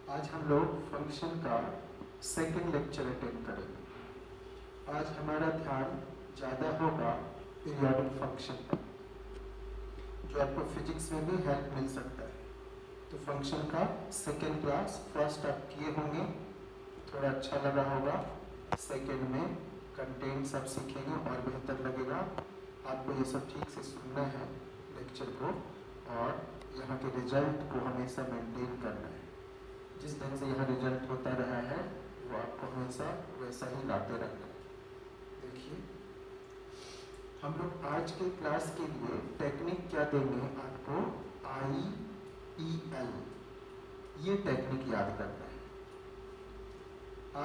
आज हम लोग फंक्शन का सेकंड लेक्चर अटेंड करेंगे। आज हमारा ध्यान ज़्यादा होगा पीरियोडिक फंक्शन पर, जो आपको फिजिक्स में भी हेल्प मिल सकता है। तो फंक्शन का सेकंड क्लास फर्स्ट आप किए होंगे, थोड़ा अच्छा लगा होगा। सेकंड में कंटेंट सब सीखेंगे और बेहतर लगेगा। आपको ये सब ठीक से सुनना है लेक्चर को, और यहाँ के रिजल्ट को हमेशा मेंटेन करना है। जिस ढंग से यहाँ रिजल्ट होता रहा है वो आपको हमेशा वैसा ही लाते रहना है। देखिए, हम लोग आज के क्लास के लिए टेक्निक क्या देंगे आपको, IEL, ये टेक्निक याद करना है।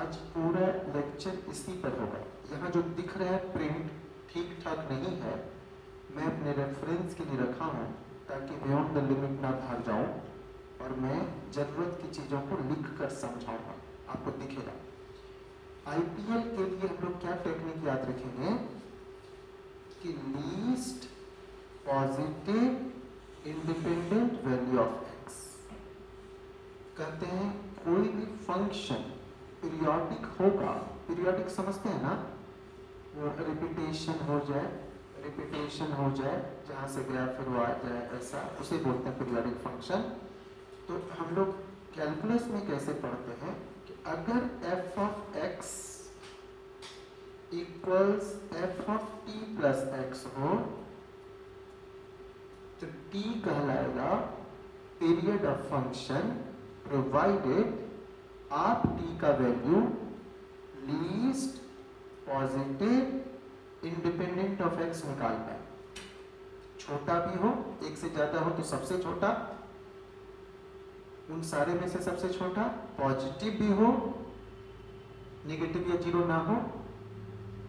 आज पूरा लेक्चर इसी पर होगा। यहाँ जो दिख रहा है प्रिंट ठीक ठाक नहीं है, मैं अपने रेफरेंस के लिए रखा हूँ ताकि बियॉन्ड द लिमिट ना भाग जाऊँ, और मैं ज़रूरत की चीज़ों को लिख कर समझाऊंगा, आपको दिखेगा। IPL के लिए हम लोग क्या टेक्निक याद रखेंगे कि least positive independent value of x। कहते हैं कोई भी फंक्शन पीरियोडिक होगा, पीरियोडिक समझते हैं ना, वो रिपीटेशन हो जाए, जहाँ से गया फिर वो आ जाए, ऐसा उसे बोलते हैं पीरियोडिक फंक्शन। तो हम लोग कैलकुलस में कैसे पढ़ते हैं कि अगर f of x equals f of t plus x हो तो t कहलाएगा पीरियड ऑफ फंक्शन, प्रोवाइडेड आप t का value least positive independent of x निकाल पाए। छोटा भी हो, एक से ज्यादा हो तो सबसे छोटा, उन सारे में से सबसे छोटा, पॉजिटिव भी हो, नेगेटिव या जीरो ना हो,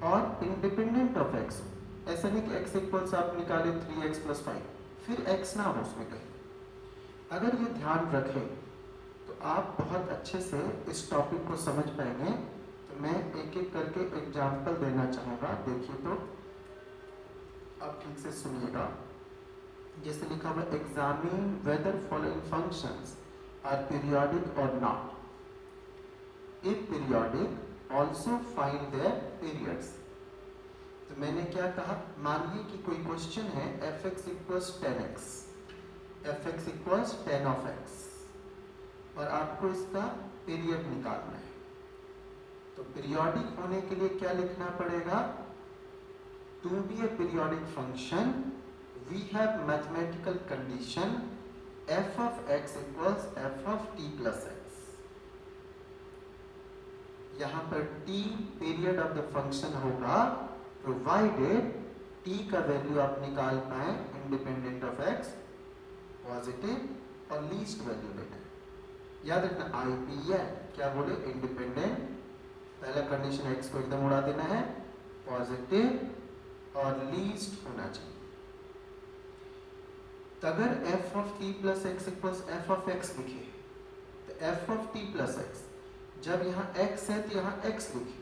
और इंडिपेंडेंट ऑफ x। ऐसा नहीं कि x इक्वल्स आप निकाले 3x प्लस 5, फिर x ना हो उसमें कहीं। अगर ये ध्यान रखें तो आप बहुत अच्छे से इस टॉपिक को समझ पाएंगे। तो मैं एक एक करके एग्जाम्पल देना चाहूँगा। देखिए तो आप ठीक से सुनिएगा। जैसे लिखा हुआ examine weather following functions are periodic or not. If periodic, also find their periods. तो मैंने क्या कहा, मानिए कि कोई क्वेश्चन है fx equals 10x, fx equals 10 of x, और आपको इसका पीरियड निकालना है। तो पीरियोडिक होने के लिए क्या लिखना पड़ेगा, to be a periodic function we have mathematical condition f of x equals f of t plus x। यहाँ पर t period of the function होगा, प्रोवाइडेड t का वैल्यू आप निकाल पाए इंडिपेंडेंट ऑफ x, पॉजिटिव और लीस्ट वैल्यू लेना है। याद रखना IPL क्या बोले, इंडिपेंडेंट, पहला कंडीशन x को एकदम उड़ा देना है, पॉजिटिव और लीस्ट होना चाहिए। तो अगर f of t plus x equals f of x लिखे तो f of t plus x, जब यहाँ x है तो यहाँ x लिखे,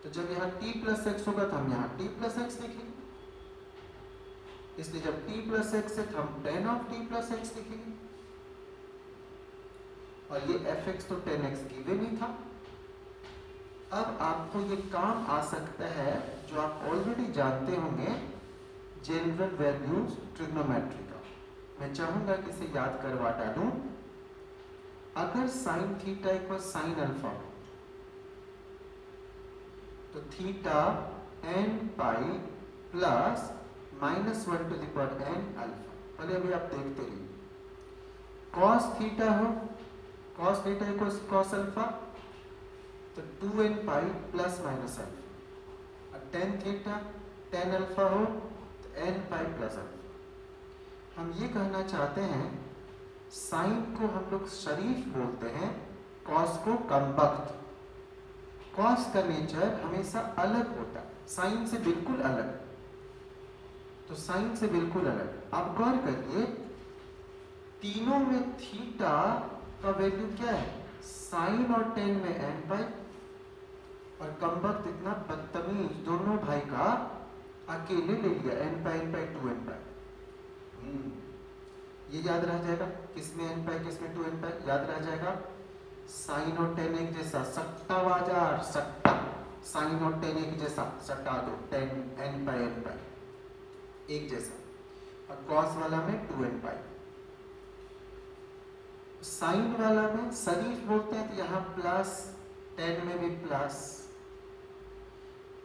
तो जब यहाँ t प्लस x होगा तो हम यहाँ t प्लस x लिखेंगे। इसलिए जब t प्लस x है तो हम 10 ऑफ t प्लस x लिखेंगे। और ये fx तो 10x गिवन ही था। अब आपको ये काम आ सकता है जो आप ऑलरेडी जानते होंगे, जनरल वैल्यूज ट्रिग्नोमेट्री का। मैं चाहूंगा कि इसे याद करवा डालूं। अगर sine theta equal sine alpha तो theta n pi plus minus 1 to the power n alpha. पहले अभी आप देखते रहिए। कॉस थीटा हो, cos theta equal cos alpha तो 2n pi plus minus alpha. और टेन थीटा टेन अल्फा हो तो n पाई प्लस अल्फा। हम ये कहना चाहते हैं साइन को हम लोग शरीफ बोलते हैं, कॉस को कमबख्त। कॉस का नेचर हमेशा अलग होता है, साइन से बिल्कुल अलग। तो साइन से बिल्कुल अलग। आप गौर करिए, तीनों में थीटा का वैल्यू क्या है, साइन और टेन में n पाई, और कमबख्त इतना बदतमीज दोनों भाई का अकेले ले लिया, n पाई 2n पाई। ये याद रह जाएगा, किसमें n पाई किसमें 2n पाई याद रह जाएगा। साइन और टेन एक जैसा, सट्टा बाजार सट्टा, साइन और टेन एक जैसा, सट्टा दो, टेन एन पाई एक जैसा, और कॉस वाला में 2n पाई। साइन वाला में शरीफ बोलते हैं तो यहाँ प्लस, टेन में भी प्लस,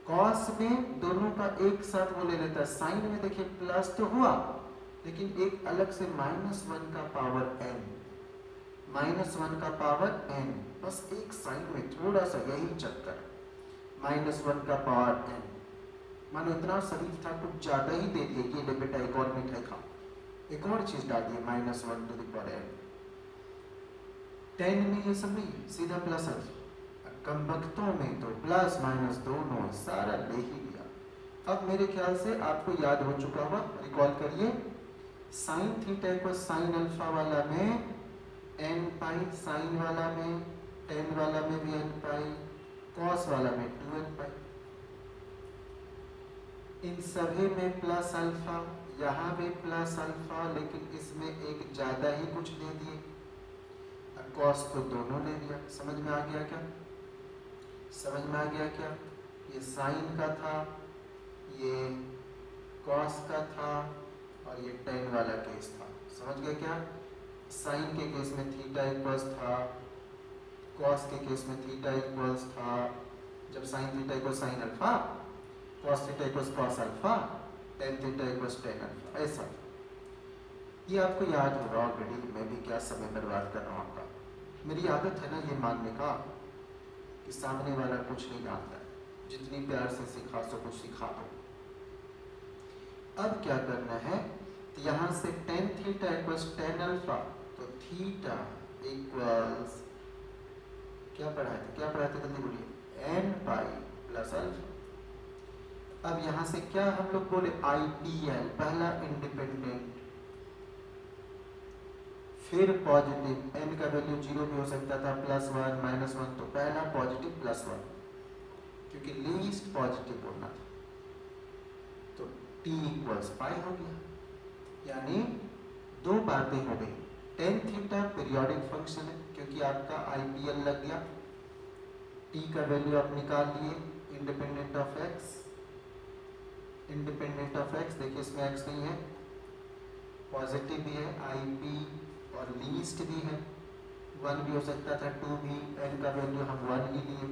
कॉस में दोनों का एक साथ वो ले लेता है। साइन में देखिए प्लस तो हुआ, लेकिन एक अलग से -1 का पावर n, -1 का पावर n, बस एक साइन में थोड़ा सा यही चक्कर, -1 का पावर n। मानो इतना शरीफ था, कुछ ज्यादा ही दे दिए, ये ले बेटा एक और मिठाई खा, एक और चीज डाल दिए, -1 टू द पावर n। 10 में ये सब नहीं, सीधा प्लस है। कम वक्तों में तो प्लस माइनस दोनों सारा ले ही लिया। अब मेरे ख्याल से आपको याद हो चुका होगा, रिकॉल करिए। साइन थीटा को साइन अल्फा वाला में n पाई, साइन वाला में, टेन वाला में भी n पाई, कॉस वाला में 2n पाई। इन सभी में प्लस अल्फा, यहाँ भी प्लस अल्फा, लेकिन इसमें एक ज्यादा ही कुछ दे दिए, कॉस को दोनों ले लिया। समझ में आ गया क्या? समझ में आ गया क्या? ये साइन का था, ये कॉस का था, और ये टेन वाला केस था। समझ गए क्या? साइन के केस में थीटा इक्वल्स था, कॉस के केस में थीटा इक्वल्स था, जब sine theta equals sine alpha, cos theta equals cos alpha, tan theta equals tan alpha, ऐसा। ये आपको याद होगा ऑलरेडी, मैं भी क्या समय बर्बाद कर रहा हूँ आपका। मेरी आदत है ना ये मानने का कि सामने वाला कुछ नहीं जानता है, जितनी प्यार से सिखा सको सिखा दो। अब क्या करना है, तो यहाँ से tan theta equals tan alpha, तो थीटा इक्वल्स क्या पढ़ाए थे जल्दी बोलिए, n पाई प्लस अल्फा। अब यहाँ से क्या हम लोग बोले, IPL, पहला इंडिपेंडेंट, फिर पॉजिटिव, n का वैल्यू 0 भी हो सकता था, +1 -1, तो पहला पॉजिटिव +1, क्योंकि लीस्ट पॉजिटिव बोलना था, तो t इक्वल्स पाई हो गया। यानी दो बातें हो गई, टेन थीटा पीरियोडिक फंक्शन है क्योंकि आपका IPL लग गया, t का वैल्यू आप निकाल लिए, independent of x, independent of x, देखिए इसमें x नहीं है, पॉजिटिव भी है IP और लीस्ट भी है, 1 भी हो सकता था, 2 भी, n का वैल्यू हम 1 ही लिए।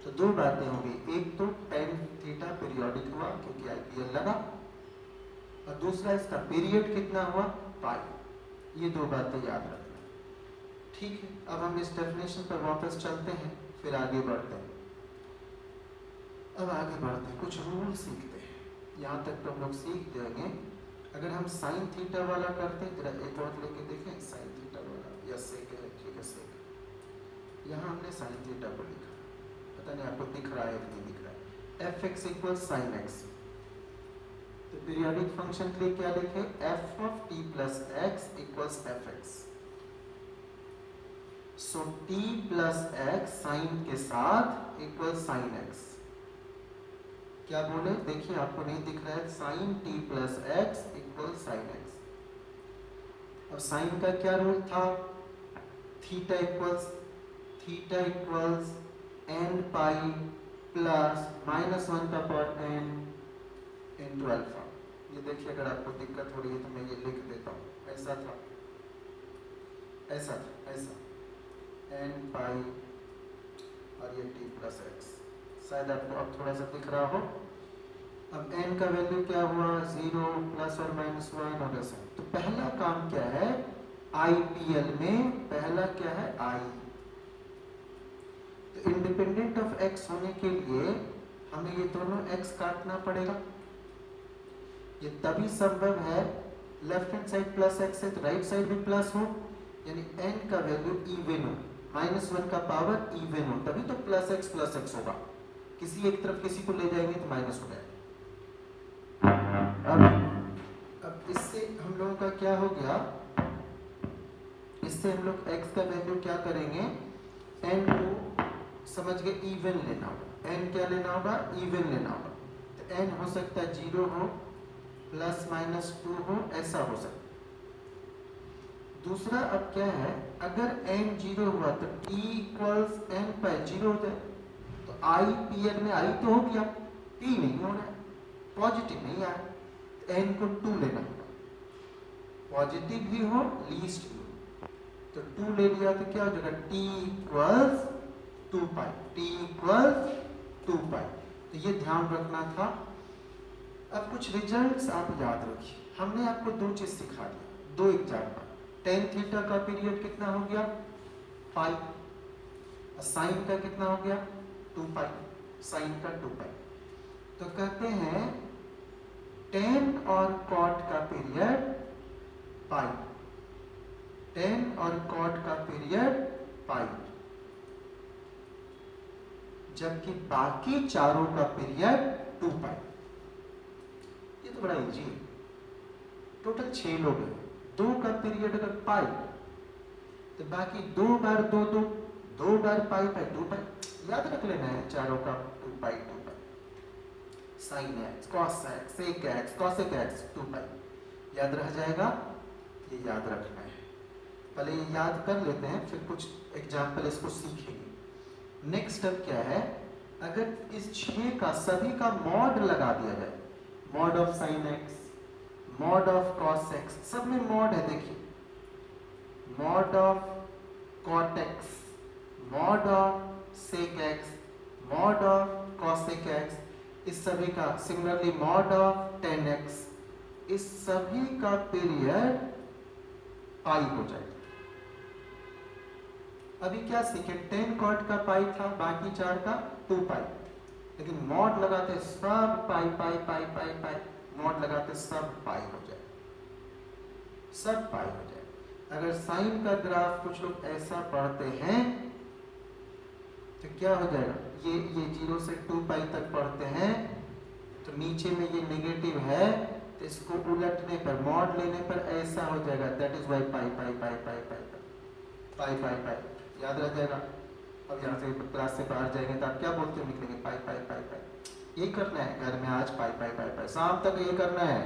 तो दो बातें हो गई, एक तो टेन थीटा पीरियोडिक हुआ क्योंकि IPL लगा, और दूसरा इसका पीरियड कितना हुआ, पाई। ये दो बातें याद रखना, ठीक है। अब हम इस डेफिनेशन पर वापस चलते हैं, फिर आगे बढ़ते हैं। अब आगे बढ़ते हैं, कुछ रूल सीखते हैं, यहाँ तक तो हम लोग सीख जाएंगे। अगर हम साइन थीटा वाला करते हैं, जरा एक और लेके देखें, साइन थीटा वाला या सेक है, ठीक है सेक। यहाँ हमने साइन थीटा को लिखा, पता नहीं आपको दिख रहा है कि नहीं दिख रहा है, fx इक्वल्स साइन एक्स। तो पीरियोडिक फंक्शन के लिए क्या लिखे, f of t plus x equals fx। So t plus x sine के साथ इक्वल्स साइन एक्स। क्या बोले, देखिए आपको नहीं दिख रहा है, sine t plus x equal sine x. अब साइन का क्या रूल था, theta equals n pi plus -1 का पावर n इंटू अल्फा। ये देखिए अगर आपको दिक्कत हो रही है तो मैं ये लिख देता हूँ, ऐसा था, ऐसा n पाई और ये t प्लस एक्स, शायद आपको अब थोड़ा सा दिख रहा हो। अब n का वैल्यू क्या हुआ, 0 प्लस और -1 और ऐसा। तो पहला काम क्या है, IPL में पहला क्या है, I। तो इंडिपेंडेंट ऑफ x होने के लिए हमें ये दोनों x काटना पड़ेगा। ये तभी संभव है, left hand side plus x है तो राइट साइड भी प्लस हो, यानी n का वैल्यू इवन हो, -1 का पावर इवन हो, तभी तो प्लस x होगा। किसी एक तरफ किसी को ले जाएंगे तो माइनस हो जाएगा। अब इससे हम लोगों का क्या हो गया, इससे हम लोग x का वैल्यू क्या करेंगे, n को समझ के इवन लेना होगा। n क्या लेना होगा, इवन लेना होगा। तो n हो सकता है 0 हो, +- 2 हो, ऐसा हो सकता है। दूसरा अब क्या है, अगर n 0 हुआ तो t इक्वल्स n पर 0 हो जाए, तो i pn में i तो हो गया, p नहीं हो रहा है, पॉजिटिव नहीं आया, तो n को 2 लेना होगा, पॉजिटिव भी हो लीस्ट भी हो, तो 2 ले लिया तो क्या हो जाएगा, t इक्वल्स 2 पाई, t इक्वल्स 2 पाई। तो ये ध्यान रखना था। अब कुछ रिजल्ट्स आप याद रखिए, हमने आपको दो चीज सिखा दिया, दो एग्जाम्पल। टेन थीटा का पीरियड कितना हो गया, पाई, साइन का कितना हो गया, 2 पाई, साइन का 2 पाई। तो कहते हैं टेन और कॉट का पीरियड पाई, टेन और कॉट का पीरियड पाई, जबकि बाकी चारों का पीरियड 2 पाई। ये तो बड़ा इजी है। टोटल 6 लोग हैं, 2 का पीरियड अगर पाई तो बाकी 2 बार 2 2, 2 बार पाई पाई 2 पाई, याद रख लेना है चारों का 2 pi 2 pi, sine x, cos x, sec x, cosec x 2 pi, याद रह जाएगा। ये याद रखना है, पहले ये याद कर लेते हैं, फिर कुछ एग्जाम्पल इसको सीखेंगे। नेक्स्ट स्टेप क्या है, अगर इस 6 का सभी का मॉड लगा दिया जाए, mod of sine x, mod of cos x, सब में मॉड है, देखिए mod of cot x, mod of sec x, mod of cosec x, इस सभी का similarly mod of tan x, इस सभी का पीरियड पाई हो जाएगा। अभी क्या सीखे, 10 कॉट का पाई था, बाकी 4 का 2 पाई, लेकिन मॉड लगाते सब पाई पाई पाई पाई पाई, मॉड लगाते सब पाई हो जाए, सब पाई हो जाए। अगर साइन का ग्राफ कुछ लोग ऐसा पढ़ते हैं तो क्या हो जाएगा, ये 0 से 2 पाई तक पढ़ते हैं, तो नीचे में ये नेगेटिव है, तो इसको उलटने पर, मॉड लेने पर ऐसा हो जाएगा, दैट इज वाई पाई पाई पाई पाई पाई पाई पाई पाई, याद रह जाएगा। अब यहाँ से क्लास से बाहर जाएंगे तो आप क्या बोलते हो, निकलेंगे पाई पाई पाई पाई। ये करना है घर में आज, पाई पाई पाई पाई, शाम तक ये करना है।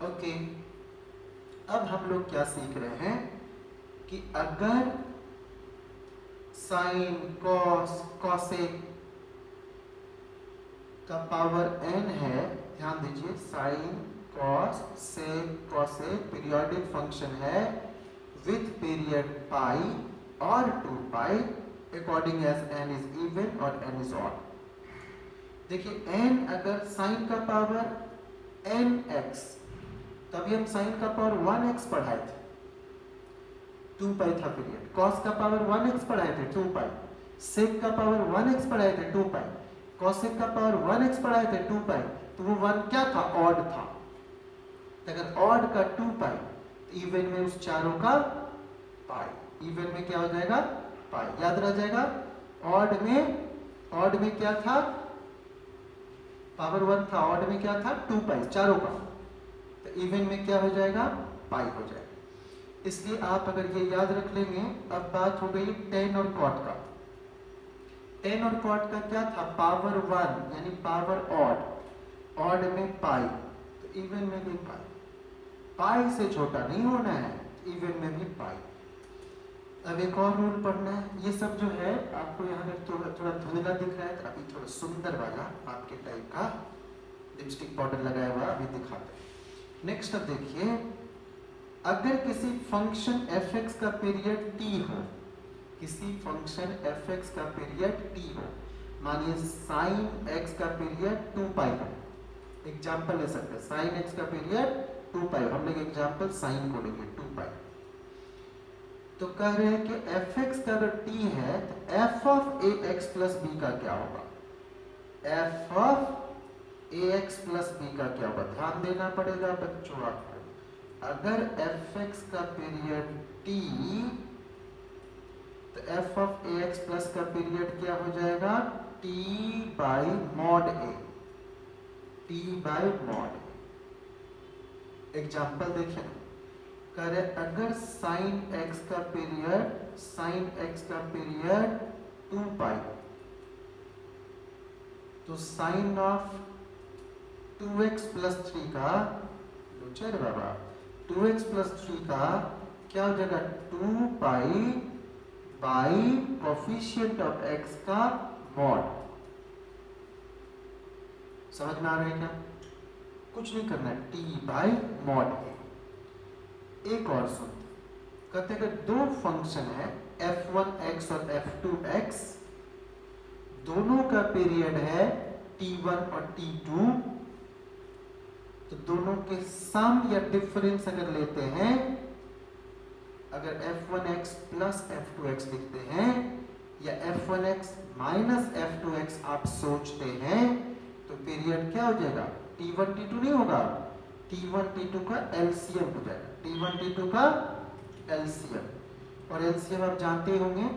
ओके, अब हम लोग क्या सीख रहे हैं कि अगर साइन, कॉस, कॉसेक का पावर n है, ध्यान दीजिए, sine, cos, sec, cosec periodic function है विथ पीरियड पाई और 2 pi according as n is even और n इज ऑड। देखिए n अगर साइन का पावर nx, तभी हम साइन का पावर 1x पढ़ाए थे, 2 पाई था पीरियड, कॉस का पावर 1x पढ़ाए थे 2 पाई, सेक का पावर 1x पढ़ाए थे 2 पाई, कॉसेक का पावर 1x पढ़ाए थे 2 पाई, तो वो 1 क्या था, ऑड था। अगर ऑड का 2 पाई, तो इवन में उस चारों का पाई, इवन में क्या हो जाएगा, पाई, याद रह जाएगा। ऑड में क्या था, पावर 1 था, ऑड में क्या था, 2 पाई, चारों का, तो इवन में क्या हो जाएगा, पाई हो जाएगा। इसलिए आप अगर ये याद रख लेंगे, अब बात हो गई 10 और कॉट का। 10 और कॉट का क्या था, पावर 1 यानी पावर ऑड, ऑड में पाई, तो इवन में भी पाई, पाई से छोटा नहीं होना है, इवन में भी पाई। अब एक और रूल पढ़ना है, ये सब जो है आपको यहाँ पे थोड़ा धुंधला दिख रहा है, तो अभी थोड़ा सुंदर वाला आपके टाइप का लिपस्टिक पाउडर लगाया हुआ अभी दिखाते हैं। नेक्स्ट अब देखिए, अगर किसी फंक्शन fx का पीरियड t हो, किसी फंक्शन fx का पीरियड t हो, मानिए साइन x का पीरियड 2 पाई हो, एग्जाम्पल ले सकते हैं, साइन x का पीरियड 2 पाई, हम लोग एग्जाम्पल साइन को लेंगे 2 पाई। तो कह रहे हैं कि fx का अगर t है तो f of ax plus b का क्या होगा, f of ax plus b का क्या होगा, ध्यान देना पड़ेगा बच्चों आपको। अगर fx का पीरियड t, तो f ऑफ ax प्लस का पीरियड क्या हो जाएगा, t by mod a, t by mod a। Example देखें, कह रहे अगर साइन x का पीरियड 2 पाई, तो साइन ऑफ 2x प्लस 3 का, चल बाबा 2x प्लस 3 का क्या हो जाएगा 2 pi by coefficient of x का मॉड। समझ में आ रहा है क्या? कुछ नहीं करना है, t बाई मॉड a। एक और सुन, कहते हैं कि दो फंक्शन है f1x और f2x, दोनों का पीरियड है t1 और t2, तो दोनों के सम या डिफरेंस अगर लेते हैं, अगर f1x प्लस f2x लिखते हैं या f1x माइनस f2x आप सोचते हैं, तो पीरियड क्या हो जाएगा? t1 t2 नहीं होगा, t1 t2 का एलसीएम हो जाएगा, t1 t2 का एलसीएम। और एलसीएम आप जानते होंगे,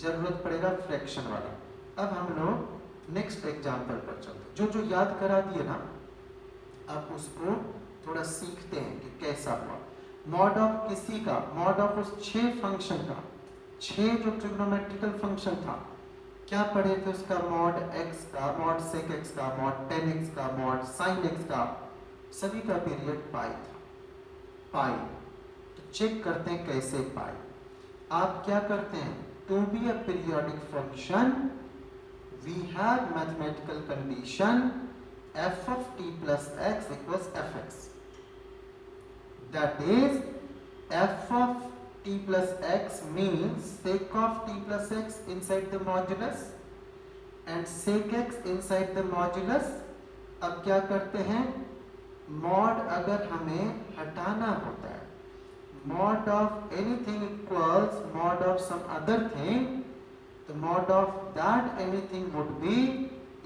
जरूरत पड़ेगा फ्रैक्शन वाला। अब हम लोग नेक्स्ट एग्जांपल पर चलते हैं। जो जो याद करा दिए ना, अब उसको थोड़ा सीखते हैं कि कैसा हुआ। मॉड ऑफ किसी का, मॉड ऑफ उस 6 फंक्शन का, 6 जो ट्रिग्नोमेट्रिकल फंक्शन था, क्या पढ़े थे उसका? मॉड x का, मॉड sec x का, मॉड tan x का, मॉड sin x का, सभी का पीरियड पाई था। पाई तो चेक करते हैं कैसे पाई। आप क्या करते हैं? To be a periodic function we have mathematical condition f of t plus x equals fx, that is f of t plus x means sec of t plus x inside the modulus and sec x inside the modulus। अब क्या करते हैं? Mod अगर हमें हटाना होता है, mod of anything equals mod of some other thing, तो mod of that anything would be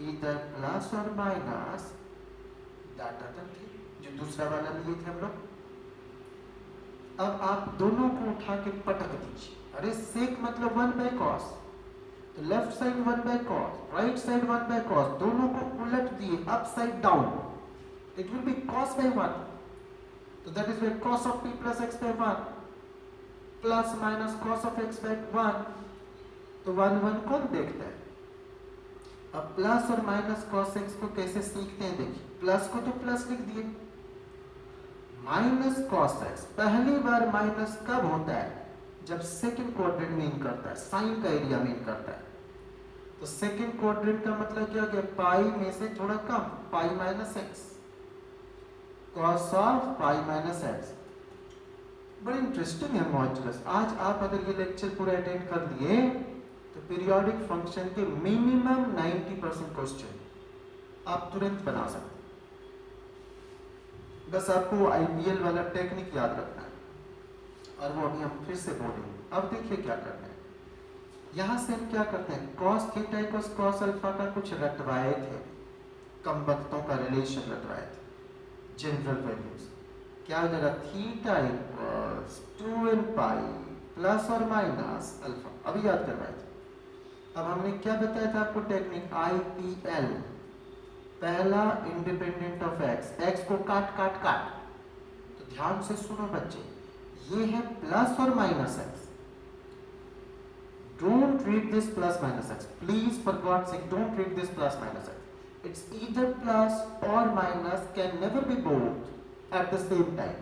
either plus और माइनस दैट अदर थिंग, जो दूसरा वाला लिए थे हम लोग। अब आप दोनों को उठा के पटक दीजिए। अरे सेक मतलब 1 बाय कॉस, तो left side 1 by cos, right side 1 by cos, दोनों को उलट दिए upside down, it will be cos by 1, तो that is cos of t plus x by 1 plus minus cos of x by 1, तो 1 1 कौन देखता है? अब प्लस और माइनस cos x को कैसे सीखते हैं? देखिए, प्लस को तो प्लस लिख दिए, माइनस cos x पहली बार माइनस कब होता है? जब सेकंड क्वाड्रेंट मीन करता है, साइन का एरिया मीन करता है। तो सेकंड क्वाड्रेंट का मतलब क्या हो गया? पाई में से थोड़ा कम, pi minus x, cos of pi minus x. बड़ी इंटरेस्टिंग है मॉड्यूलस। आज आप अगर ये लेक्चर पूरा अटेंड कर लिए तो पीरियोडिक फंक्शन के मिनिमम 90% क्वेश्चन आप तुरंत बना सकते हैं। बस आपको आईपीएल वाला टेक्निक याद रखना है, और वो अभी हम फिर से बोलेंगे। अब देखिए क्या करना है। यहाँ से हम क्या करते हैं? cos theta equals cos alpha का कुछ रटवाए थे, कमबख्तों का रिलेशन रटवाए थे, जनरल वैल्यूज। क्या हो जाएगा? Theta equals 2n pi plus और माइनस अल्फा, अभी याद करवाए थे। अब हमने क्या बताया था आपको टेक्निक? आईपीएल, पहला इंडिपेंडेंट ऑफ एक्स, एक्स को काट काट काट। तो ध्यान से सुनो बच्चे, ये है प्लस और minus x, don't read this plus minus x, please for God sake don't read this plus minus x. It's either plus और minus, can never be both at the same time.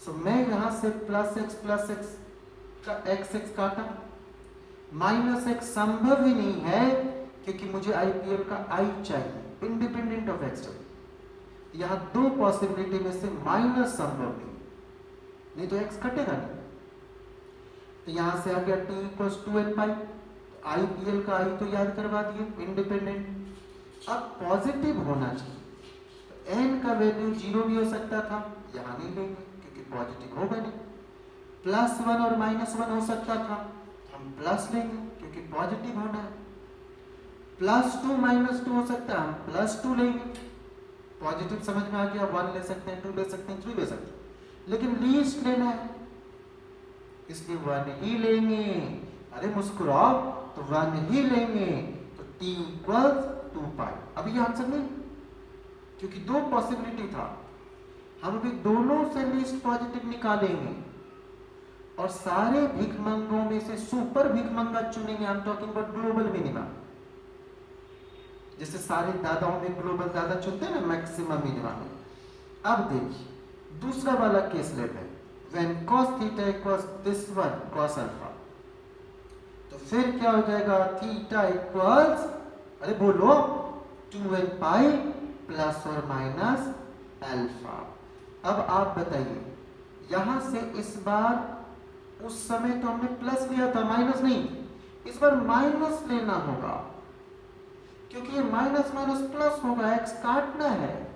So मैं यहां से plus x का x x काटा, minus x संभव ही नहीं है क्योंकि मुझे आईपीएल का आई चाहिए, इंडिपेंडेंट ऑफ एक्स चाहिए। यहां दो पॉसिबिलिटी में से माइनस संभव नहीं तो एक्स कटेगा नहीं। तो यहां से आ गया t इक्वल्स 2n पाई, आईपीएल का आई तो याद करवा दिए, इंडिपेंडेंट। अब पॉजिटिव होना चाहिए, तो n का वैल्यू 0 भी हो सकता था, यहां नहीं लेंगे क्योंकि पॉजिटिव होगा नहीं। +1 और -1 हो सकता था, हम प्लस लेंगे क्योंकि पॉजिटिव होना है। +2 -2 हो सकता है, हम +2 लेंगे, पॉजिटिव समझ में आ गया। 1 ले सकते हैं, 2 ले सकते हैं, 3 ले सकते हैं, लेकिन लीस्ट लेना है इसलिए 1 ही लेंगे। अरे मुस्कुराओ, तो 1 ही लेंगे, तो t इक्वल्स 2 पाई। अभी ये आंसर नहीं, क्योंकि दो पॉसिबिलिटी था, हम अभी दोनों से लीस्ट पॉजिटिव निकालेंगे और सारे भिखमंगों में से सुपर भिखमंगा चुनेंगे। I am talking about global minimum, जैसे सारे दादाओं में ग्लोबल दादा चुनते हैं ना मैक्सिमम मिनिमम में। अब देखिए दूसरा वाला केस लेते हैं, when cos theta equals this one cos alpha, तो फिर क्या हो जाएगा, थीटा इक्वल्स, अरे बोलो, 2n पाई प्लस और माइनस अल्फा। अब आप बताइए, यहां से इस बार, उस समय तो हमने प्लस लिया था, माइनस नहीं, इस बार माइनस लेना होगा, क्योंकि ये माइनस माइनस प्लस होगा, एक्स काटना है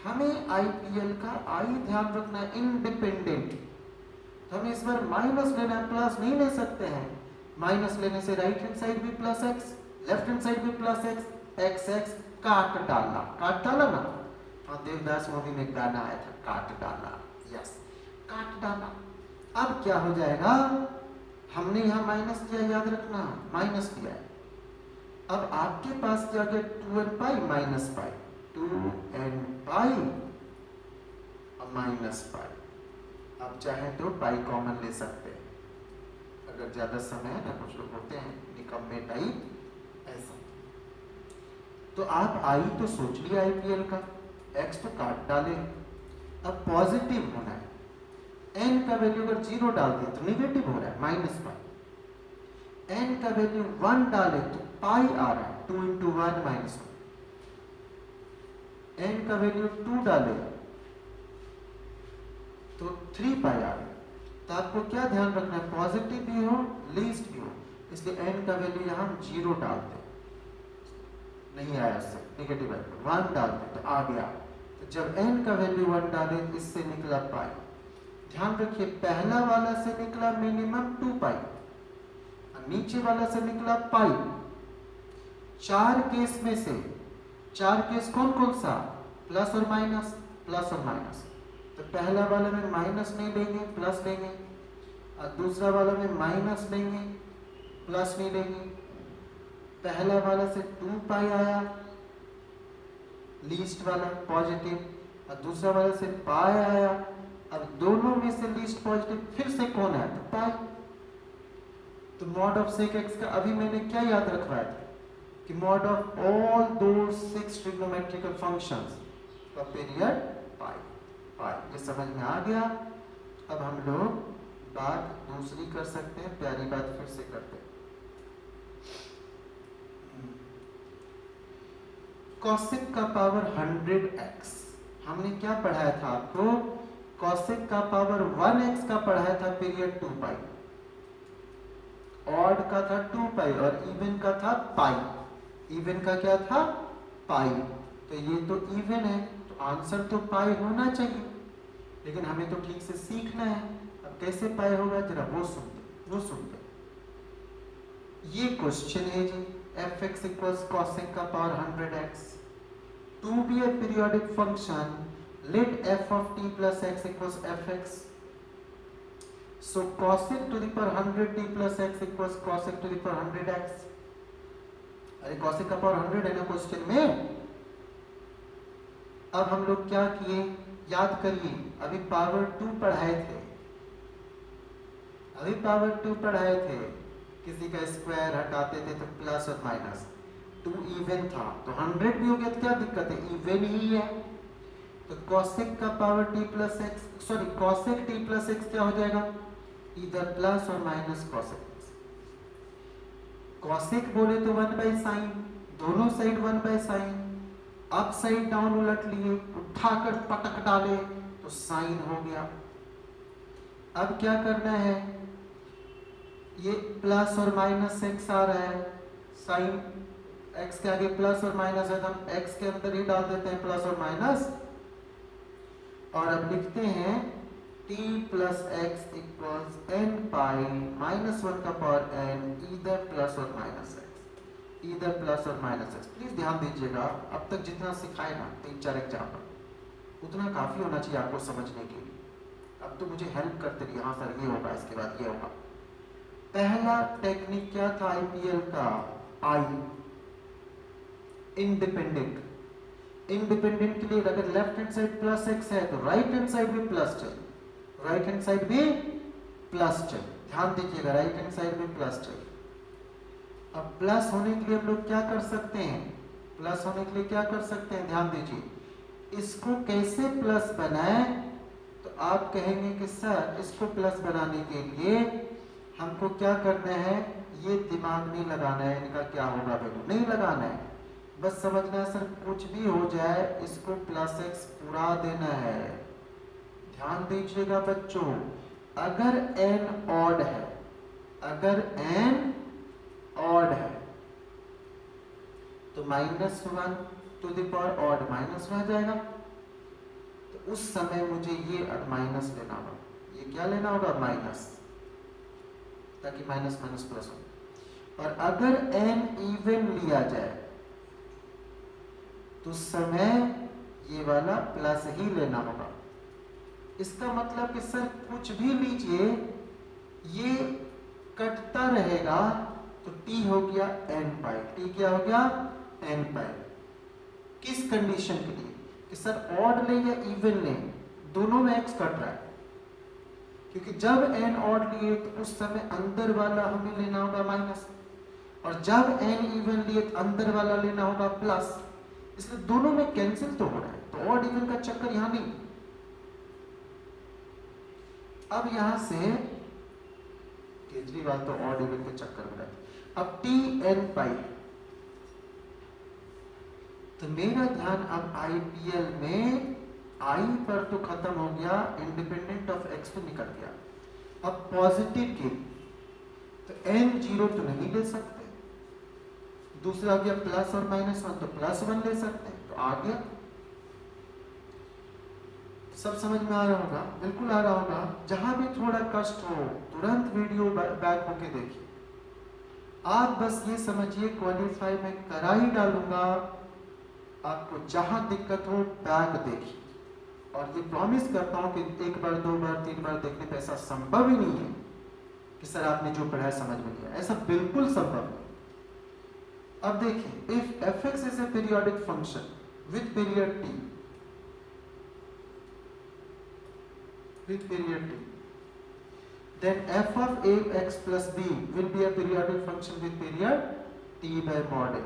हमें। आईपीएल का आई ध्यान रखना है, इंडिपेंडेंट, तो हमें इस बार माइनस लेना है, प्लस नहीं ले सकते हैं। माइनस लेने से राइट हैंड साइड भी plus x, left hand side भी प्लस एक्स, एक्स एक्स काट डाला ना। हाँ, देवदास मूवी में गाना आया था, काट डाला, यस, काट डाला। अब क्या हो जाएगा, हमने यहाँ माइनस लिया, याद रखना, माइनस लिया है। अब आपके पास क्या गया, 2n pi minus pi, 2n pi minus pi. आप चाहे तो पाई कॉमन ले सकते हैं, अगर ज्यादा समय है ना, कुछ लोग होते हैं निकम्मे टाइप, ऐसा। तो आप आई तो सोच लिया आईपीएल का, एक्स तो काट डाले। अब पॉजिटिव होना है, एन का वैल्यू अगर 0 डाल दे तो निगेटिव हो रहा है, माइनस पाई। एन का वैल्यू 1 डाले तो पाई आ रहा है, 2 इंटू 1 माइनस 1। एन का वैल्यू 2 डाले तो 3 पाई आ रहा है। तो आपको क्या ध्यान रखना है, पॉजिटिव भी हो लीस्ट भी हो, इसलिए एन का वैल्यू यहाँ 0 डालते, नहीं आया इससे, निगेटिव है, 1 डालते तो आ गया। तो जब एन का वैल्यू 1 डाले, इससे निकला पाई। ध्यान रखिए, पहला वाला से निकला मिनिमम 2 पाई, नीचे वाला से निकला पाई। 4 केस में से 4 केस कौन कौन सा, प्लस और माइनस, प्लस और माइनस। तो पहला वाला में माइनस नहीं लेंगे, प्लस लेंगे, और दूसरा वाला में माइनस लेंगे, प्लस नहीं लेंगे। पहला वाला से 2 पाई आया, लीस्ट वाला पॉजिटिव, और दूसरा वाला से पाई आया। अब दोनों में से लीस्ट पॉजिटिव फिर से कौन है, तो पाई। तो मॉड ऑफ सेक एक्स का अभी मैंने क्या याद रखवाया था, कि मॉड ऑफ ऑल दो 6 ट्रिग्नोमेट्रिकल फंक्शंस का पीरियड पाई। पाई, ये समझ में आ गया। अब हम लोग बात दूसरी कर सकते हैं, प्यारी बात फिर से करते हैं। कॉसेक का पावर 100x, हमने क्या पढ़ाया था आपको, कॉसेक का पावर 1x का पढ़ाया था पीरियड 2 पाई, ऑड का था 2 पाई और इवन का था पाई। इवन का क्या था, पाई। तो ये तो इवन है, तो आंसर तो पाई होना चाहिए, लेकिन हमें तो ठीक से सीखना है। अब कैसे पाई होगा, जरा वो सुनते। ये क्वेश्चन है जी, fx इक्वल्स cosec का power 100x to be a periodic function, let f of t plus x equals fx. So cosec to the power 100t plus x equals cosec to the power 100x. अरे cosec का power 100 है ना question में। अब हम लोग क्या किए, याद करिए, अभी पावर 2 पढ़ाए थे, किसी का स्क्वायर हटाते थे तो प्लस और माइनस, 2 इवन था तो 100 भी हो गया, तो क्या दिक्कत है, इवन ही है। तो cosec का power t plus x, sorry cosec t plus x क्या हो जाएगा, इधर प्लस और माइनस cosec x। cosec बोले तो 1 बाई साइन, दोनों side 1 by sine, up side down उलट लिए, उठाकर पटक डाले तो साइन हो गया। अब क्या करना है, ये प्लस और माइनस एक्स आ रहा है, साइन एक्स के आगे प्लस और माइनस है तो हम एक्स के अंदर ही डाल देते हैं प्लस और माइनस, और अब लिखते हैं t plus x equals n pi minus 1 का पावर एन, इधर प्लस और माइनस एक्स, इधर प्लस और माइनस एक्स। प्लीज ध्यान दीजिएगा, अब तक जितना सिखाए ना 3-4 एग्जाम्पल, उतना काफी होना चाहिए आपको समझने के लिए। अब तो मुझे हेल्प करते रहिए, हाँ सर ये होगा, इसके बाद ये होगा। पहला टेक्निक क्या था आईपीएल का, आई इंडिपेंडेंट के लिए अगर left hand side plus x है तो राइट हैंड साइड भी प्लस चाहिए, राइट हैंड साइड भी प्लस चाहिए। ध्यान दीजिएगा, राइट हैंड साइड भी प्लस चाहिए। अब प्लस होने के लिए हम लोग क्या कर सकते हैं, प्लस होने के लिए क्या कर सकते हैं, ध्यान दीजिए, इसको कैसे प्लस बनाए, तो आप कहेंगे कि सर इसको प्लस बनाने के लिए हमको क्या करना है, ये दिमाग नहीं लगाना है, इनका क्या होगा वैल्यू नहीं लगाना है, बस समझना है सर कुछ भी हो जाए इसको प्लस एक्स पूरा देना है। ध्यान दीजिएगा बच्चों, अगर n ऑड है, अगर n ऑड है तो -1 to the power odd minus रह जाएगा, तो उस समय मुझे ये माइनस लेना होगा, ये क्या लेना होगा माइनस, ताकि माइनस माइनस प्लस हो। और अगर n इवन लिया जाए तो समय ये वाला प्लस ही लेना होगा। इसका मतलब कि सर कुछ भी लीजिए ये कटता रहेगा, तो t हो गया n पाई, t क्या हो गया n पाई। किस कंडीशन के लिए कि सर ऑड ले या इवन ले, दोनों में x कट रहा है, क्योंकि जब n ऑड लिए तो उस समय अंदर वाला हमें लेना होगा माइनस, और जब n इवन लिए तो अंदर वाला लेना होगा प्लस, इसलिए दोनों में कैंसिल तो हो रहा है, तो ऑड इवन का चक्कर यहां नहीं। अब यहां से केजरीवाल तो ऑड इवन के चक्कर में रहते। अब टी एन पाई, तो मेरा ध्यान अब आईपीएल में आई पर तो खत्म हो गया, इंडिपेंडेंट ऑफ एक्स तो निकल गया। अब पॉजिटिव के तो एन जीरो तो नहीं ले सकते, दूसरा आ गया प्लस और -1, तो +1 ले सकते हैं, तो आ गया। सब समझ में आ रहा होगा, बिल्कुल आ रहा होगा। जहां भी थोड़ा कष्ट हो तुरंत वीडियो बैक होके देखिए। आप बस ये समझिए क्वालिफाई में करा ही डालूंगा, आपको जहां दिक्कत हो बैक देखिए, और ये प्रॉमिस करता हूं कि 1 बार 2 बार 3 बार देखने पे ऐसा संभव ही नहीं है कि सर आपने जो पढ़ा है समझ में लिया, ऐसा बिल्कुल संभव नहीं। अब देखिए, if f(x) is a periodic function with period t, with period t, then f of ax plus b will be a periodic function with period t by mod a।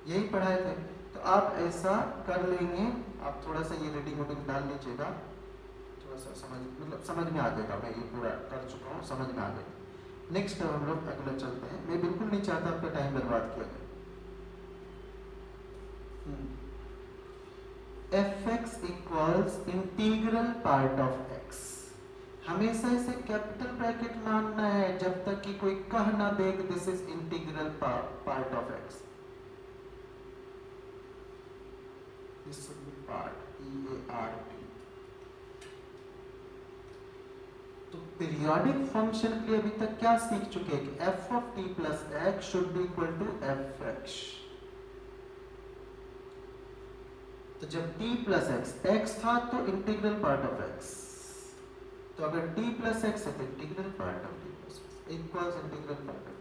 यही पढ़ाए थे। तो आप ऐसा कर लेंगे, आप थोड़ा सा ये रीडिंग वोडिंग डाल लीजिएगा, थोड़ा सा समझ में आ जाएगा। मैं ये पूरा कर चुका हूँ, समझ में आ जाएगा। नेक्स्ट हम लोग अगला चलते हैं। मैं बिल्कुल नहीं चाहता आपका टाइम बर्बाद किया जाए। f(x) equals integral part of x। हमेशा इसे कैपिटल ब्रैकेट मानना है जब तक कि कोई कह ना दे कि this is integral part of x। This should be part, E-A-R-T। तो पीरियोडिक फंक्शन के लिए अभी तक क्या सीख चुके हैं कि f of t plus x should be equal to f(x)। तो जब t प्लस x था तो इंटीग्रल पार्ट ऑफ x, तो अगर t प्लस x है तो integral part of t plus x equals integral part of x।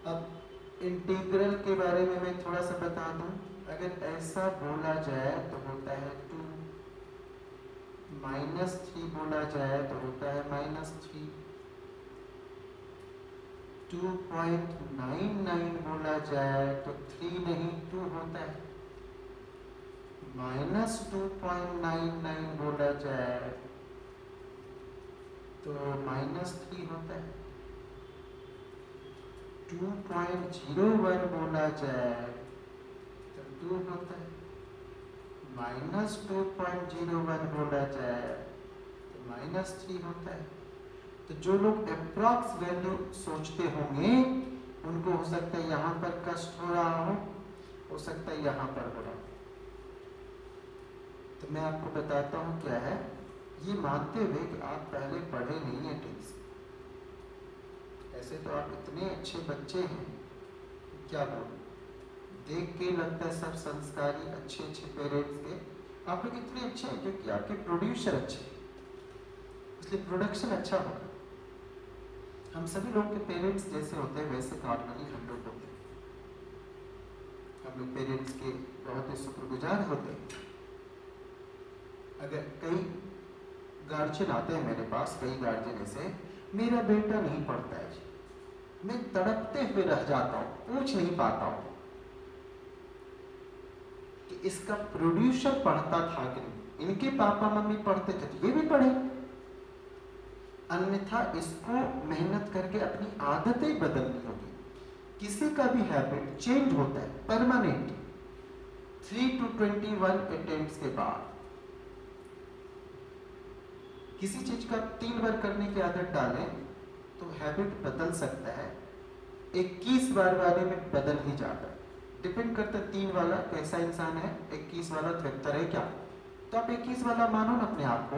अब integral के बारे में मैं थोड़ा सा बता दूं। अगर ऐसा बोला जाए तो होता है 2, -3 बोला जाए तो होता है -3, 2.99 बोला जाए तो 3 नहीं 2 होता है, -2.99 बोला जाए तो -3 होता है, 2.01 बोला जाए तो 2 होता है, -2.01 बोला जाए तो -3 होता है। तो जो लोग अप्रॉक्स वैल्यू सोचते होंगे उनको हो सकता है यहाँ पर कष्ट हो रहा हो सकता है यहाँ पर हो रहा हो। तो मैं आपको बताता हूँ क्या है, ये मानते हुए कि आप पहले पढ़े नहीं है ठीक से। ऐसे तो आप इतने अच्छे बच्चे हैं, क्या बोलूं, देख के लगता है सब संस्कारी अच्छे पेरेंट्स के। आप लोग इतने अच्छे हैं क्योंकि आपके प्रोड्यूसर अच्छे हैं, इसलिए प्रोडक्शन अच्छा होगा। हम सभी लोग के पेरेंट्स जैसे होते हैं वैसे नॉर्मली हम लोग होते हैं। हम लोग पेरेंट्स के बहुत ही शुक्रगुजार होते हैं। अगर कई गार्जियन आते हैं मेरे पास, कई गार्जियन ऐसे, मेरा बेटा नहीं पढ़ता है जी, मैं तड़पते हुए रह जाता हूँ, पूछ नहीं पाता हूँ। कि इसका प्रोड्यूसर पढ़ता था कि नहीं, इनके पापा मम्मी पढ़ते थे तो ये भी पढ़े, अन्यथा इसको मेहनत करके अपनी आदतें बदलनी होगी। किसी का भी हैबिट चेंज होता है परमानेंट 3 to 21 अटेम्प्ट्स के बाद। किसी चीज का 3 बार करने की आदत डालें तो हैबिट बदल सकता है, 21 बार वाले में बदल ही जाता है। डिपेंड करता है 3 वाला कैसा इंसान है, 21 वाला बेहतर है क्या। तो आप 21 वाला मानो ना अपने आप को।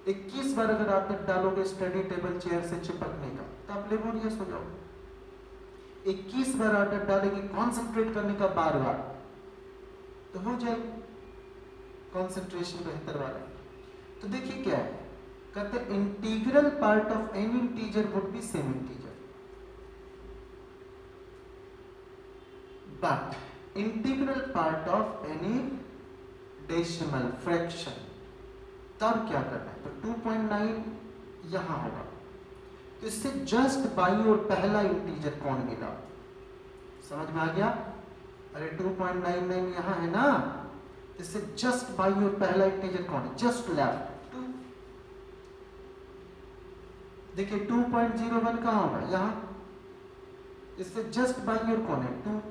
21 बार अगर आदत डालोगे स्टडी टेबल चेयर से चिपकने का तो आप लेबोरियस हो जाओगे। 21 बार आदत डालेंगे कॉन्सेंट्रेट करने का बार बार तो हो जाएगी कॉन्सेंट्रेशन बेहतर वाला। तो देखिए क्या है, कहते हैं integral part of any integer would be same integer, but integral part of any decimal fraction, तब क्या करना है, तो 2.9 यहां होगा, तो इससे जस्ट बाई और पहला इंटीजर कौन मिला, समझ में आ गया। अरे 2.99 यहां है ना, इससे जस्ट बाई और पहला इंटीजर कौन है, जस्ट लेफ्ट 2। देखिए 2.01 कहां होगा, यहां, इससे जस्ट बाई और कौन है 2।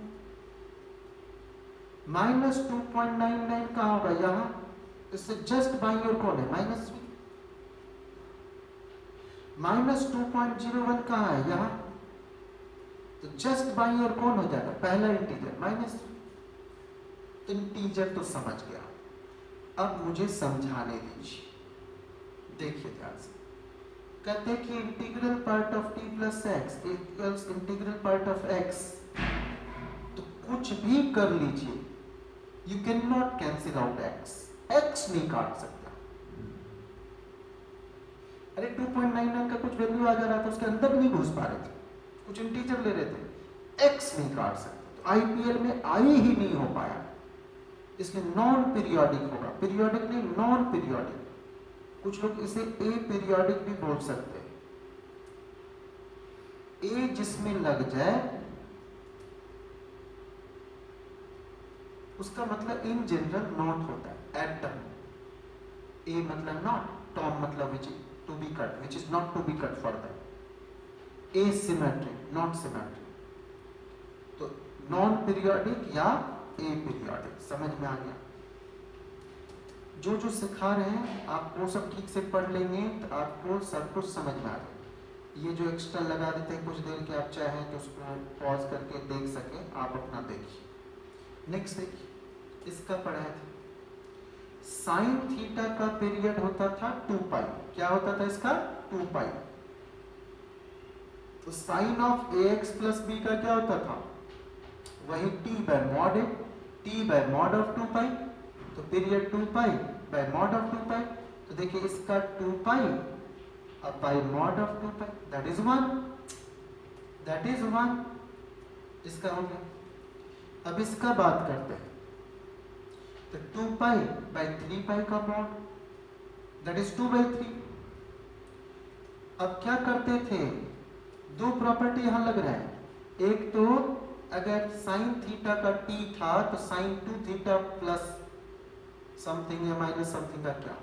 माइनस 2.99 कहां होगा, यहां, इससे जस्ट बाई और कौन है -3। माइनस 2.01 कहां है, यहां, तो जस्ट बाई और कौन हो जाएगा पहला इंटीजर -3। इंटीजर तो समझ गया, अब मुझे समझाने दीजिए। देखिए ध्यान से, कहते हैं कि integral part of t plus x equals integral part of x, तो कुछ भी कर लीजिए, you can not cancel out x नहीं काट सकता। अरे 2.99 का कुछ वैल्यू आ जा रहा था, उसके अंदर नहीं घुस पा रहे थे, कुछ इंटीजर ले रहे थे, x नहीं काट सकते, तो आईपीएल में आई ही नहीं हो पाया, इसलिए नॉन पीरियोडिक होगा, पीरियोडिक नहीं नॉन पीरियोडिक। कुछ लोग इसे ए पीरियोडिक भी बोल सकते हैं। ए जिसमें लग जाए उसका मतलब इन जनरल नॉट होता है, एटम। ए मतलब नॉट, टॉम मतलब which to be cut, which is not to be cut further. Asymmetric, not symmetric, तो नॉन पीरियोडिक या ए पीरियोडिक, समझ में आ गया। जो जो सिखा रहे हैं आप वो सब ठीक से पढ़ लेंगे तो आपको सब कुछ समझ में आ जाए। ये जो एक्स्ट्रा लगा देते हैं कुछ देर के, आप चाहें तो उसको पॉज करके देख सके, आप अपना देखिए। नेक्स्ट देखिए, इसका पढ़ा था साइन थीटा का पीरियड होता था 2 पाई, क्या होता था इसका 2 पाई। तो sine of ax plus b का क्या होता था, वही t बाय मॉड है, t by mod of 2 pi, तो period 2 pi by mod of 2 pi. तो देखिए इसका 2 पाई अब by mod of 2 pi, that is 1, that is 1, इसका हो गया। अब इसका बात करते हैं, तो 2 पाई बाय 3 पाई का मॉड, दैट इज 2 बाय 3। अब क्या करते थे, दो प्रॉपर्टी यहां लग रहा है, एक तो अगर साइन थीटा का t था तो साइन 2 थीटा प्लस समथिंग या माइनस समथिंग का क्या,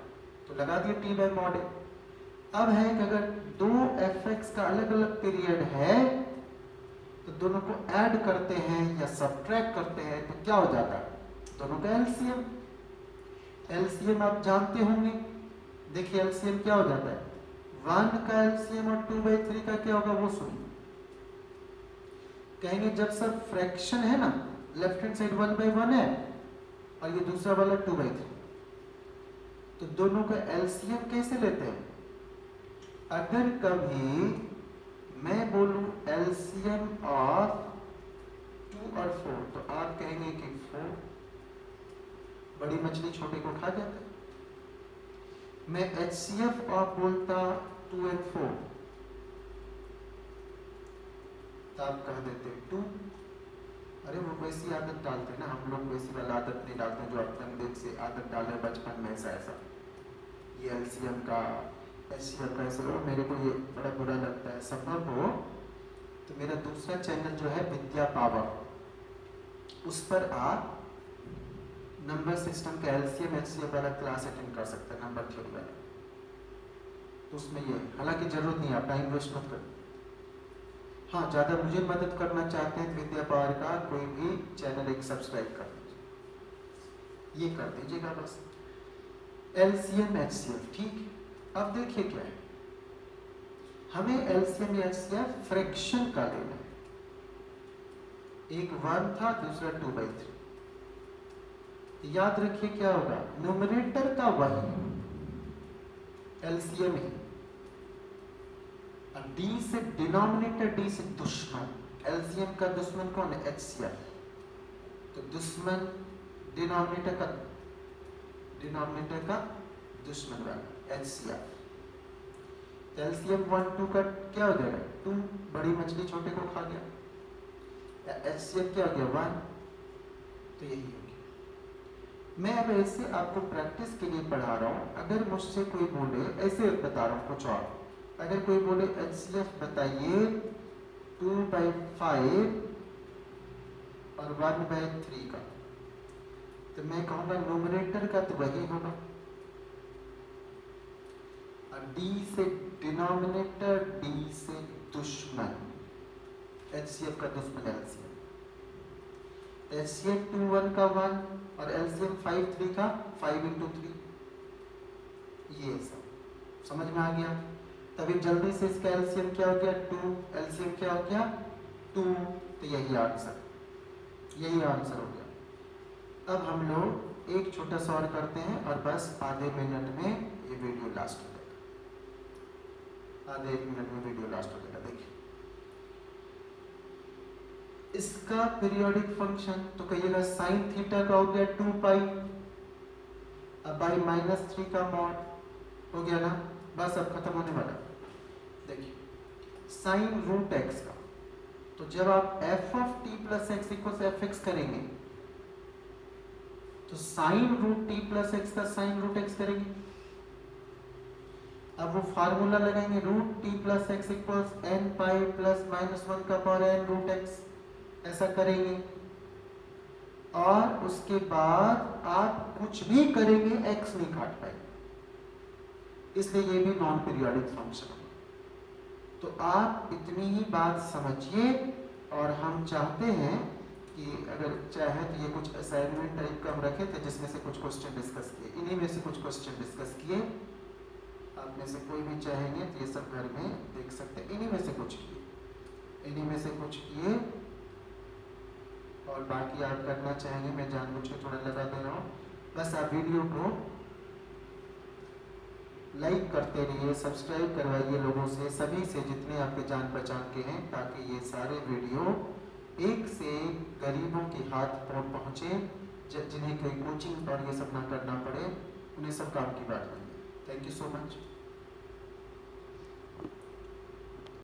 तो लगा दिया t बाय मॉड है। अब है कि अगर दो fx का अलग अलग पीरियड है तो दोनों को ऐड करते हैं या सब्ट्रैक्ट करते हैं तो क्या हो जाता है, दोनों का एलसीएम। एलसीएम आप जानते होंगे, देखिए एलसीएम क्या हो जाता है, 1 का एलसीएम और 2 बाई 3 का क्या होगा वो सुनिए। कहेंगे जब सर फ्रैक्शन है ना, लेफ्ट हैंड साइड 1 बाई 1 है और ये दूसरा वाला 2 बाई 3, तो दोनों का एलसीएम कैसे लेते हैं। अगर कभी मैं बोलूं एलसीएम ऑफ 2 और 4 तो आप कहेंगे कि 4, बड़ी मछली छोटे को खा जाता है। मैं HCF ऑफ बोलता 2 और 4 तो आप कह देते 2। अरे वो वैसी आदत डालते ना, हम लोग वैसी वाला आदत नहीं डालते जो अपन देख से आदत डाले बचपन में ऐसा ये एलसीएम का HCF का ऐसा। मेरे को ये बड़ा बुरा लगता है। संभव हो तो मेरा दूसरा चैनल जो है विद्या पावर, उस पर आप नंबर सिस्टम का एलसीएम एचसीएफ वाला क्लास अटेंड कर सकते हैं, नंबर थ्योरी वाला। तो उसमें ये हालांकि जरूरत नहीं है, आप टाइम वेस्ट मत करो। हाँ, ज़्यादा मुझे मदद करना चाहते हैं विद्या पावर का कोई भी चैनल एक सब्सक्राइब कर दीजिए, ये कर दीजिएगा बस। एलसीएम एचसीएफ, ठीक। अब देखिए क्या है, हमें एलसीएम एचसीएफ फ्रैक्शन का लेना है। एक 1 था, दूसरा 2/3। याद रखिए क्या होगा, न्यूमरेटर का वही एलसीएम है, डी से डिनोमिनेटर, डी से दुश्मन। एलसीएम का दुश्मन कौन है, एचसीएफ। तो दुश्मन डिनोमिनेटर का दुश्मन वाला एचसीएफ। एलसीएम 1 2 का क्या हो जाएगा, 2, बड़ी मछली छोटे को खा गया। एचसीएफ क्या हो गया, 1। तो यही हो गया। मैं अब ऐसे आपको प्रैक्टिस के लिए पढ़ा रहा हूँ। अगर मुझसे कोई बोले, ऐसे बता रहा हूँ कुछ और, अगर कोई बोले एचसीएफ बताइए 2/5 और 1/3 का, तो मैं कहूँगा न्यूमरेटर का तो वही होगा, और डी से डिनोमिनेटर, डी से दुश्मन। एचसीएफ का दुश्मन एलसीएम। एचसीएफ 2 1 का 1 और एलसीएम 5 3 का 5 × 3। ये सब समझ में आ गया। तभी जल्दी से इसका एलसीएम क्या हो गया, 2। एलसीएम क्या हो गया, 2। तो यही आंसर हो गया। अब हम लोग एक छोटा सा और करते हैं और बस आधे मिनट में ये वीडियो लास्ट हो जाएगा। आधे 1 मिनट में वीडियो लास्ट हो जाएगा। देखिए इसका पीरियोडिक फंक्शन तो कहिएगा साइन थीटा का हो गया 2π, अब बाई -3 का मॉड हो गया ना, बस अब खत्म होने वाला। देखिए साइन रूट एक्स का, तो जब आप f of t plus x equal fx करेंगे तो sine root t plus x का साइन रूट एक्स करेंगे। अब वो फार्मूला लगाएंगे, root t plus x equals nπ plus -1 का पावर n रूट एक्स, ऐसा करेंगे। और उसके बाद आप कुछ भी करेंगे x नहीं काट पाएंगे, इसलिए ये भी नॉन पीरियोडिक फंक्शन है। तो आप इतनी ही बात समझिए, और हम चाहते हैं कि अगर चाहे तो ये कुछ असाइनमेंट टाइप का हम रखे थे जिसमें से कुछ क्वेश्चन डिस्कस किए, इन्हीं में से कुछ क्वेश्चन डिस्कस किए। आप में से कोई भी चाहेंगे तो ये सब घर में देख सकते हैं। इन्हीं में से कुछ किए, और बाकी आप करना चाहेंगे, मैं जानबूझ के थोड़ा लगा दे रहा हूँ। बस आप वीडियो को लाइक करते रहिए, सब्सक्राइब करवाइए लोगों से, सभी से जितने आपके जान पहचान के हैं, ताकि ये सारे वीडियो एक से गरीबों के हाथ पहुँचे, जिन्हें कोई कोचिंग और ये सब ना करना पड़े, उन्हें सब काम की बात नहीं है। Thank you so much.